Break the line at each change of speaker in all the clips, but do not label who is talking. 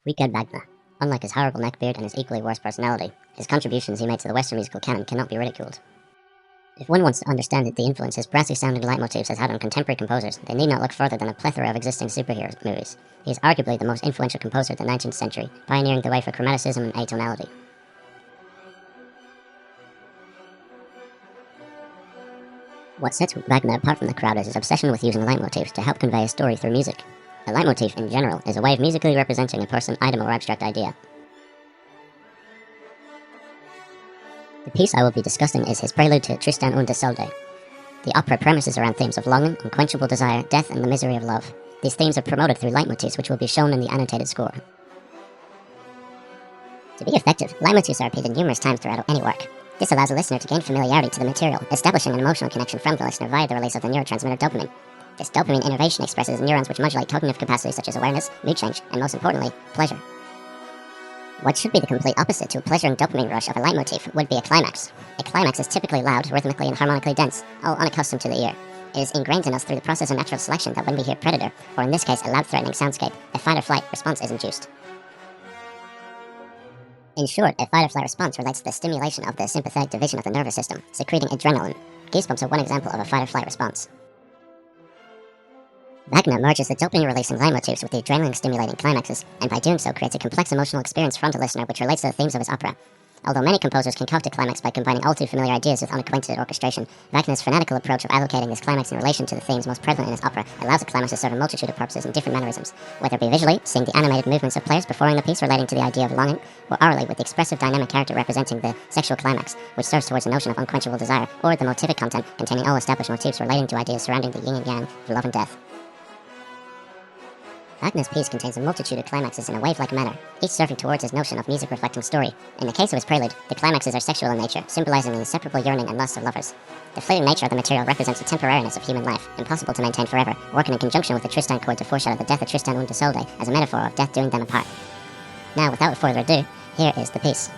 We get Wagner. Unlike his horrible neckbeard and his equally worse personality, his contributions he made to the Western musical canon cannot be ridiculed. If one wants to understand the influence his brassy-sounding leitmotifs has had on contemporary composers, they need not look further than a plethora of existing superhero movies. He is arguably the most influential composer of the 19th century, pioneering the way for chromaticism and atonality. What sets Wagner apart from the crowd is his obsession with using leitmotifs to help convey a story through music. A leitmotif, in general, is a way of musically representing a person, item, or abstract idea. The piece I will be discussing is his prelude to Tristan und Isolde. The opera premises around themes of longing, unquenchable desire, death, and the misery of love. These themes are promoted through leitmotifs, which will be shown in the annotated score. To be effective, leitmotifs are repeated numerous times throughout any work. This allows a listener to gain familiarity to the material, establishing an emotional connection from the listener via the release of the neurotransmitter dopamine. This dopamine innervation expresses neurons which modulate cognitive capacities such as awareness, mood change, and most importantly, pleasure. What should be the complete opposite to a pleasuring dopamine rush of a leitmotif would be a climax. A climax is typically loud, rhythmically, and harmonically dense, all unaccustomed to the ear. It is ingrained in us through the process of natural selection that when we hear predator, or in this case a loud threatening soundscape, a fight-or-flight response is induced. In short, a fight-or-flight response relates to the stimulation of the sympathetic division of the nervous system, secreting adrenaline. Goosebumps are one example of a fight-or-flight response. Wagner merges the dopamine-releasing leitmotifs with the adrenaline-stimulating climaxes, and by doing so creates a complex emotional experience from the listener which relates to the themes of his opera. Although many composers concoct a climax by combining all too familiar ideas with unacquainted orchestration, Wagner's fanatical approach of allocating this climax in relation to the themes most prevalent in his opera allows the climax to serve a multitude of purposes in different mannerisms, whether it be visually, seeing the animated movements of players performing the piece relating to the idea of longing, or orally with the expressive dynamic character representing the sexual climax, which serves towards the notion of unquenchable desire, or the motivic content containing all established motifs relating to ideas surrounding the yin and yang of love and death. Wagner's piece contains a multitude of climaxes in a wave-like manner, each serving towards his notion of music reflecting story. In the case of his prelude, the climaxes are sexual in nature, symbolizing the inseparable yearning and lust of lovers. The fleeting nature of the material represents the temporariness of human life, impossible to maintain forever, working in conjunction with the Tristan chord to foreshadow the death of Tristan und Isolde as a metaphor of death doing them apart. Now, without further ado, here is the piece.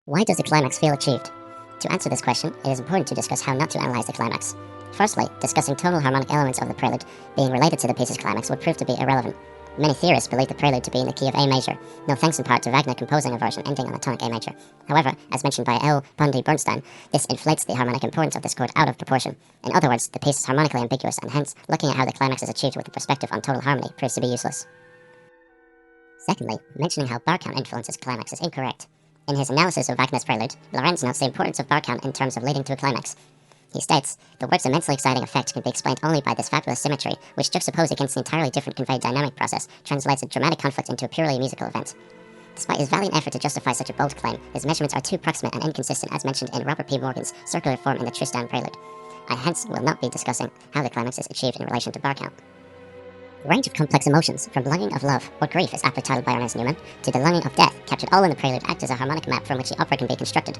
Why does the climax feel achieved? To To answer this question, it is important to discuss how not to analyze the climax. Firstly, discussing tonal harmonic elements of the prelude being related to the piece's climax would prove to be irrelevant. Many theorists believe the prelude to be in the key of A major, no thanks in part to Wagner composing a version ending on a tonic A major. However, as mentioned by L. Bundy Bernstein, this inflates the harmonic importance of this chord out of proportion. In other words, the piece is harmonically ambiguous, and hence, looking at how the climax is achieved with a perspective on total harmony proves to be useless. Secondly, mentioning how bar count influences climax is incorrect. In his analysis of Wagner's prelude, Lorenz notes the importance of bar count in terms of leading to a climax. He states, the work's immensely exciting effect can be explained only by this fabulous symmetry, which juxtaposed against the entirely different conveyed dynamic process, translates a dramatic conflict into a purely musical event. Despite his valiant effort to justify such a bold claim, his measurements are too proximate and inconsistent as mentioned in Robert P. Morgan's circular form in the Tristan Prelude. I hence will not be discussing how the climax is achieved in relation to bar count. The range of complex emotions, from longing of love, or grief as aptly titled by Ernest Newman, to the longing of death, captured all in the prelude, act as a harmonic map from which the opera can be constructed.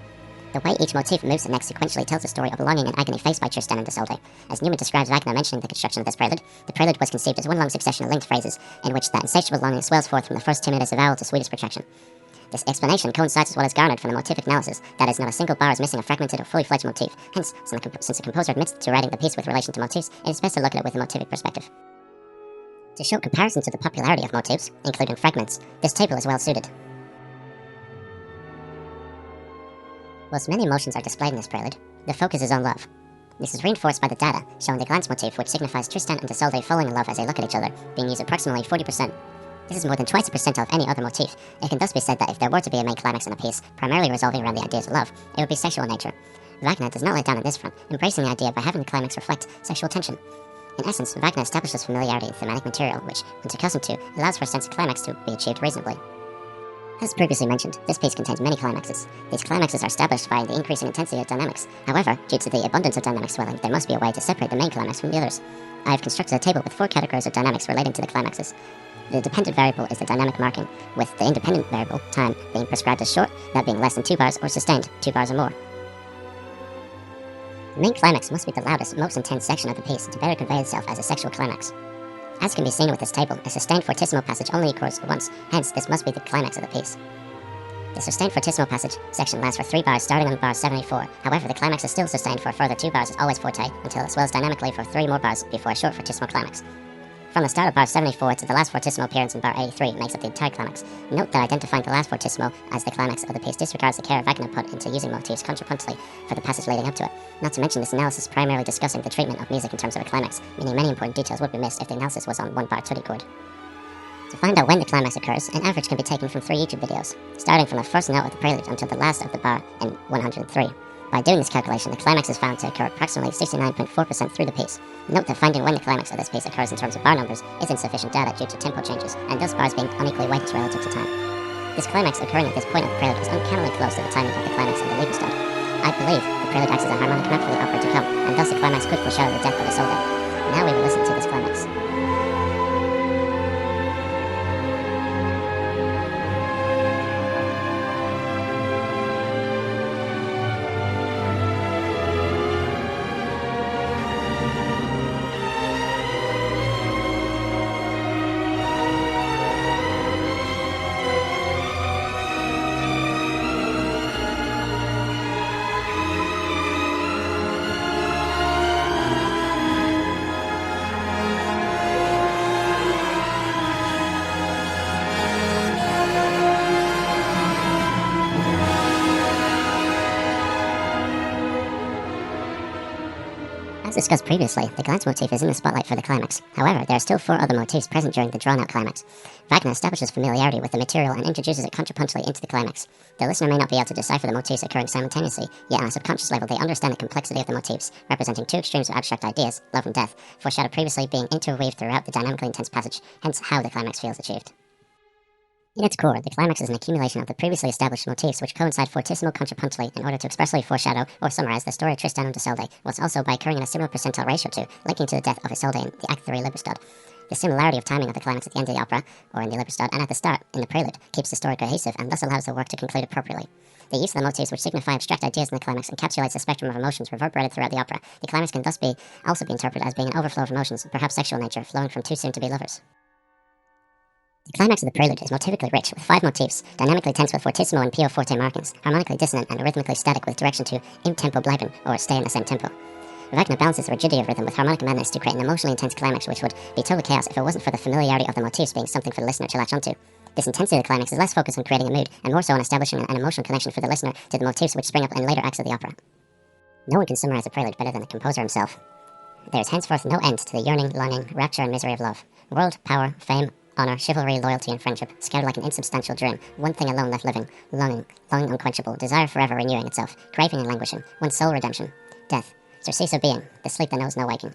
The way each motif moves the next sequentially tells the story of longing and agony faced by Tristan and Isolde. As Newman describes Wagner mentioning the construction of this prelude, the prelude was conceived as one long succession of linked phrases, in which that insatiable longing swells forth from the first timid disavowal to sweetest protection. This explanation coincides with what is garnered from the motific analysis, that is, not a single bar is missing a fragmented or fully fledged motif. Hence, since the composer admits to writing the piece with relation to motifs, it is best to look at it with a motific perspective. To show comparison to the popularity of motifs, including fragments, this table is well suited. Whilst many emotions are displayed in this prelude, the focus is on love. This is reinforced by the data, showing the glance motif, which signifies Tristan and Isolde falling in love as they look at each other, being used approximately 40%. This is more than twice the percentile of any other motif. It can thus be said that if there were to be a main climax in a piece, primarily resolving around the ideas of love, it would be sexual in nature. Wagner does not let down on this front, embracing the idea by having the climax reflect sexual tension. In essence, Wagner establishes familiarity in thematic material, which, once accustomed to, allows for a sense of climax to be achieved reasonably. As previously mentioned, this piece contains many climaxes. These climaxes are established by the increasing intensity of dynamics. However, due to the abundance of dynamic swelling, there must be a way to separate the main climax from the others. I have constructed a table with 4 categories of dynamics relating to the climaxes. The dependent variable is the dynamic marking, with the independent variable, time, being prescribed as short, that being less than 2 bars, or sustained, 2 bars or more. The main climax must be the loudest, most intense section of the piece to better convey itself as a sexual climax. As can be seen with this table, a sustained fortissimo passage only occurs once, hence this must be the climax of the piece. The sustained fortissimo passage section lasts for 3 bars starting on bar 74, however the climax is still sustained for a further 2 bars as always forte, until it swells dynamically for 3 more bars before a short fortissimo climax. From the start of bar 74 to the last fortissimo appearance in bar 83 makes up the entire climax. Note that identifying the last fortissimo as the climax of the piece disregards the care Wagner put into using motifs contrapuntally for the passage leading up to it. Not to mention this analysis primarily discussing the treatment of music in terms of a climax, meaning many important details would be missed if the analysis was on 1 bar tutti chord. To find out when the climax occurs, an average can be taken from 3 YouTube videos, starting from the first note of the prelude until the last of the bar in 103. By doing this calculation, the climax is found to occur approximately 69.4% through the piece. Note that finding when the climax of this piece occurs in terms of bar numbers is insufficient data due to tempo changes, and thus bars being unequally weighted relative to time. This climax occurring at this point of the prelude is uncannily close to the timing of the climax in the Liebestod. I believe the prelude acts as a harmonic map for the opera to come, and thus the climax could foreshadow the death of Isolde. Now we will listen to this climax. As discussed previously, the glance motif is in the spotlight for the climax. However, there are still 4 other motifs present during the drawn-out climax. Wagner establishes familiarity with the material and introduces it contrapuntally into the climax. The listener may not be able to decipher the motifs occurring simultaneously, yet on a subconscious level they understand the complexity of the motifs, representing 2 extremes of abstract ideas, love and death, foreshadowed previously being interweaved throughout the dynamically intense passage, hence how the climax feels achieved. In its core, the climax is an accumulation of the previously established motifs which coincide fortissimo contrapuntally in order to expressly foreshadow or summarize the story of Tristan and Isolde, whilst also by occurring in a similar percentile ratio to, linking to the death of Isolde in the Act 3 Liebestod. The similarity of timing of the climax at the end of the opera, or in the Liebestod, and at the start, in the prelude, keeps the story cohesive and thus allows the work to conclude appropriately. The use of the motifs which signify abstract ideas in the climax encapsulates the spectrum of emotions reverberated throughout the opera. The climax can thus also be interpreted as being an overflow of emotions, perhaps sexual nature, flowing from 2 soon-to-be lovers. The climax of the prelude is motivically rich, with 5 motifs, dynamically tense with fortissimo and pianoforte markings, harmonically dissonant and rhythmically static with direction to im tempo bleiben, or stay in the same tempo. Wagner balances the rigidity of rhythm with harmonic madness to create an emotionally intense climax which would be total chaos if it wasn't for the familiarity of the motifs being something for the listener to latch onto. This intensity of the climax is less focused on creating a mood, and more so on establishing an emotional connection for the listener to the motifs which spring up in later acts of the opera. No one can summarize a prelude better than the composer himself. There is henceforth no end to the yearning, longing, rapture and misery of love. World, power, fame, honour, chivalry, loyalty and friendship, scattered like an insubstantial dream, one thing alone left living, longing unquenchable, desire forever renewing itself, craving and languishing, one's soul redemption, death, surcease of being, the sleep that knows no waking.